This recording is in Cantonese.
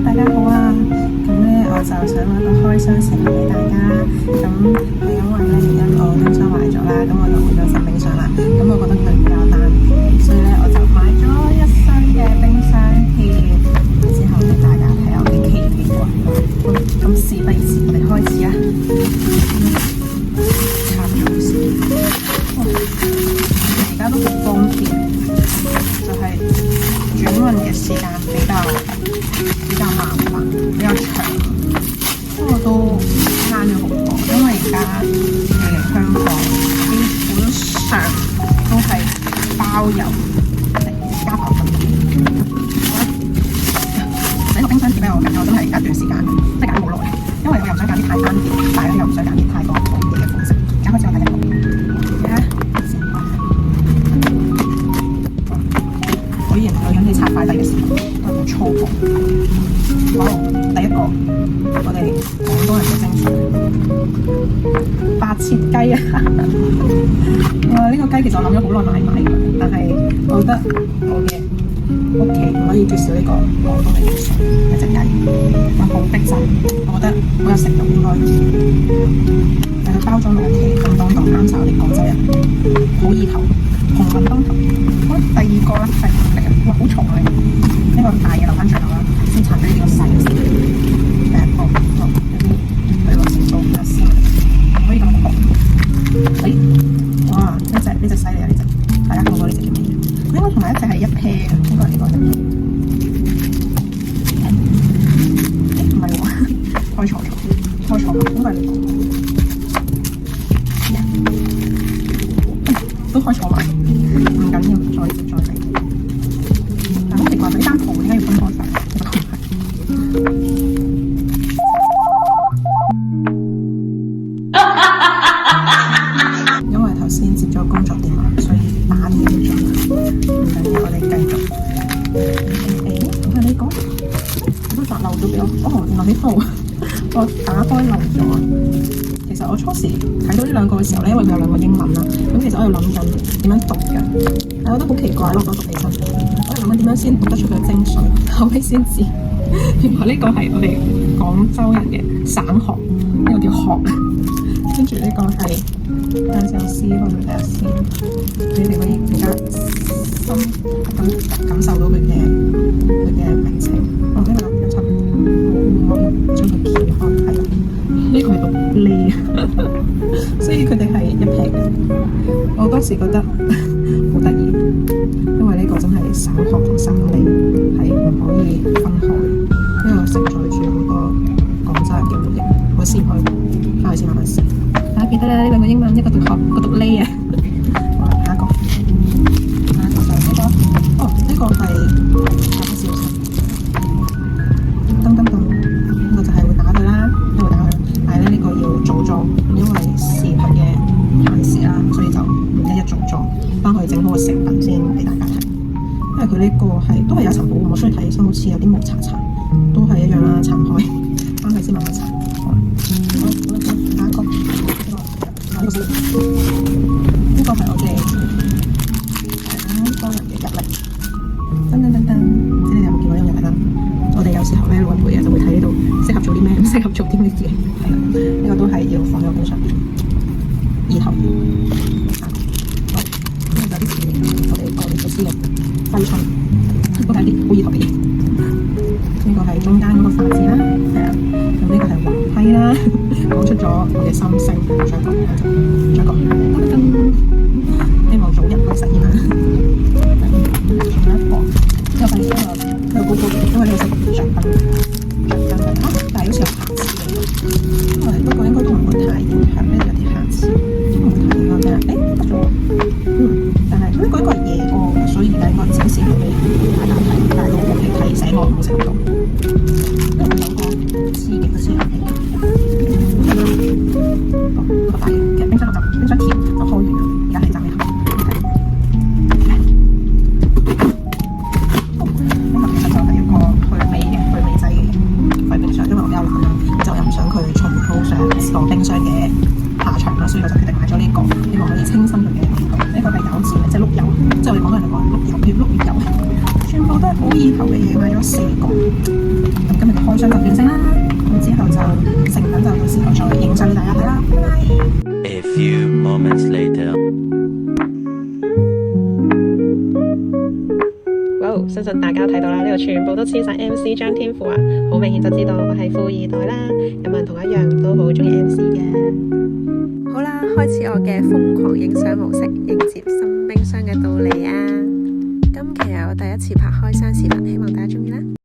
大家好啊！咁咧我就想攞個開箱視頻俾大家。咁係因為咧而家我冰箱壞咗啦，咁我就換咗新冰箱啦。咁我覺得佢比較單調，所以咧我就買咗一箱嘅冰箱貼，之後俾大家睇有啲奇喎。咁事不宜遲，我哋開始啊！插咗先，而家都好方便，就係轉運嘅時間比較麻煩，比較長，不過都慳咗好多。因為而家嚟香港基本上都係包郵加包分。呢個冰箱貼咧，我揀咗都係一段時間，即係揀好耐，因為我又唔想揀啲太單調，但係又唔想揀啲太過好嘢嘅款式。揀開之後睇一個，果然女人哋拆快遞嘅時候都係好粗暴。好，第一個我哋廣東人嘅精髓，白切雞啊！哇，呢個雞其實我諗咗好耐買嘅，但係我覺得我嘅屋企唔可以缺少呢個廣東嘅元素，一隻雞，好逼真，我覺得好有食慾應該。但係包裝落嚟咁當當啱晒我哋廣州人，好意頭，紅運當頭。好，第二個啦，係嚟啊！哇，好重啊！呢個大嘅留翻最後啦，先拆咗呢個細嘅先。第一個，有啲佢個程度比較細，唔可以咁薄。哇！呢隻犀利啊！呢隻，大家見過呢隻叫咩？佢應該同埋一隻係一 pair 嘅，應該係呢個。唔係喎，開錯，應該係呢個。都開錯埋，唔緊要，再嚟。但好奇怪，佢呢單圖點解要分開晒？因為頭先接咗工作電話，所以打斷咗。唔緊要，我哋繼續。咁係呢個，我都發漏咗俾我。哦，原來呢度我打開漏咗。其實我初時睇到呢兩個嘅時候咧，因為佢有兩個英文啦，咁其實我喺度諗緊點樣讀嘅，但我覺得好奇怪咯，我讀起身，我喺度諗緊點樣先讀得出佢精髓，後尾先知原來呢個係我哋廣州人嘅省學，呢個叫學，跟住呢個係間壽司嗰度睇下先，你哋可以更加深咁感受到佢嘅名稱。哦，呢個有差唔多，我將佢揭開睇。呢個係讀呢，所以佢哋係一撇嘅。我當時覺得好得意，因為呢個真係省學同省理係唔可以分開，因為承載住好多廣州人嘅回憶。我先去翻去先慢慢試。大家記得咧，呢兩個英文，一個讀學，一個讀呢啊。好，下一個就係呢個。哦，呢個係打開小心，噔噔噔，呢個就係會打佢啦，呢個會打佢。但係咧，呢個要組裝，因為視頻嘅限時啦，所以就一組裝，翻去整好個成品先俾大家睇。因為佢呢個係都係有一層保護膜，所以睇起身好似有啲毛擦擦，都係一樣啦，拆唔開，翻去先慢慢拆。好，下一個，呢個係我哋多人嘅日曆，噔，你哋有冇見過呢個日曆啊？我哋有時候咧老一輩就會睇呢度適合做啲咩，唔適合做啲咩嘢，係啦，呢個都係要放喺個冰上邊。意頭，好，呢個就啲似我哋老師嘅揮春，都係啲好意頭嘅嘢。呢個係中間嗰個發字啦，係啊，咁呢個係橫批啦，講出咗我嘅心聲。再講，希望早日可以實現啦。仲有一個，呢個係呢個高高嘅，因為呢個係橡筋嚟咯，但係好似有瑕疵嘅。不過應該都唔會太影響，呢度有啲瑕疵，唔會太影響嘅。得咗，但係呢個係夜歌，所以咧應該展示佢俾大家睇，但係都 OK，提醒我冇食到。因為有個刺激嘅聲氣，個大嘅冰箱貼就開完啦，而家係暫未開。其實就係一個去味劑嘅廢冰箱，因為我比較懶啦，就又唔想佢重蹈上個冰箱嘅下場啦，所以我就決定買咗呢個，希望可以清新佢嘅味道。呢個係柚子嘅，即係碌柚，即係我哋廣東人嚟講碌柚，全部都係好意頭嘅嘢，買咗4個。咁今日相就完成啦。咁之後就成品就到時候再影相俾大家睇啦。拜拜。A few moments later. 哇！相信大家睇到啦，呢度全部都黐晒 MC 張天賦啊，好明顯就知道我係富二代啦。有冇人同我一樣都好中意 MC 嘅？好啦，開始我嘅瘋狂影相模式，迎接新冰箱嘅到嚟啊！今期係我第一次拍開箱視頻，希望大家中意啦〜